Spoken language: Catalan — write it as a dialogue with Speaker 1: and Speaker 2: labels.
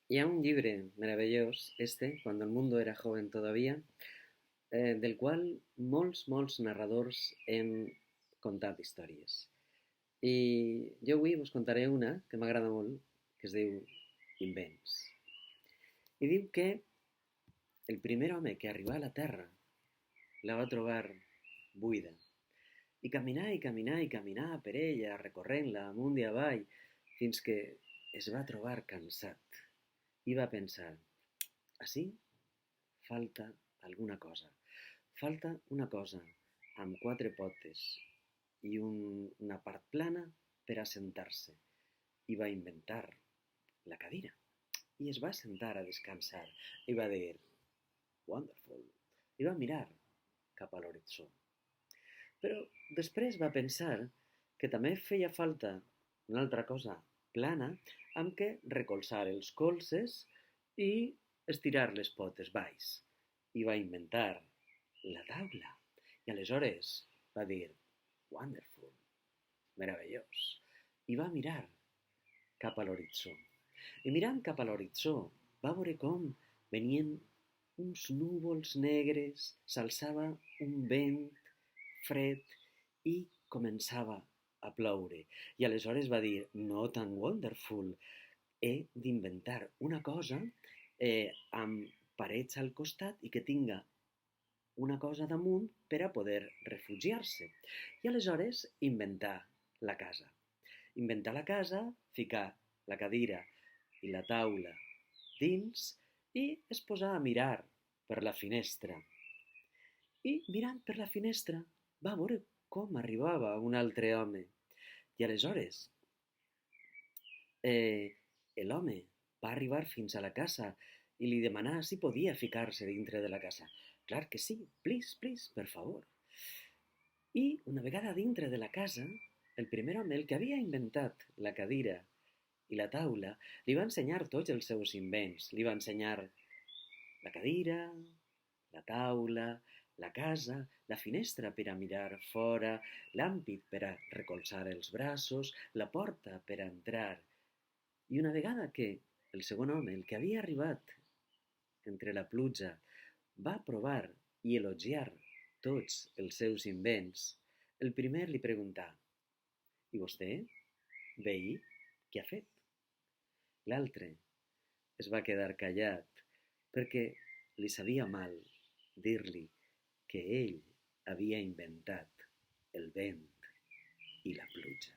Speaker 1: Hi ha un llibre meravellós, Cuando el mundo era joven todavía, del qual molts narradors hem contat històries. I jo avui vos contaré una que m'agrada molt, que es diu Invents. I diu que el primer home que arribà a la Terra la va trobar buida. I caminar i caminar i caminar per ella, recorrent-la amunt i avall, fins que es va trobar cansat. I va pensar, ací falta alguna cosa. Falta una cosa amb quatre potes i una part plana per assentar-se. I va inventar la cadira. I es va sentar a descansar. I va dir, wonderful. I va mirar cap a l'horitzó. Però després va pensar que també feia falta una altra cosa plana amb què recolzar els colzes i estirar les potes baix. I va inventar la taula. I aleshores va dir, wonderful, meravellós. I va mirar cap a l'horitzó. I mirant cap a l'horitzó va veure com venien uns núvols negres, s'alçava un vent fred i començava a ploure. I aleshores va dir, no tan wonderful, he d'inventar una cosa amb parets al costat i que tinga una cosa damunt per a poder refugiar-se. I aleshores inventar la casa. Inventar la casa, ficar la cadira i la taula dins i es posar a mirar per la finestra. I mirant per la finestra va veure com arribava un altre home. I aleshores l'home va arribar fins a la casa i li demanà si podia ficar-se dintre de la casa. Clar que sí, please, per favor. I una vegada dintre de la casa, el primer home, el que havia inventat la cadira i la taula, li va ensenyar tots els seus invents. Li va ensenyar la cadira, la taula, la casa, la finestra per a mirar fora, l'ampit per a recolzar els braços, la porta per a entrar. I una vegada que el segon home, el que havia arribat entre la pluja, va provar i elogiar tots els seus invents, el primer li preguntà, i vostè, veí, què ha fet? L'altre es va quedar callat perquè li sabia mal dir-li que ell havia inventat el vent i la pluja.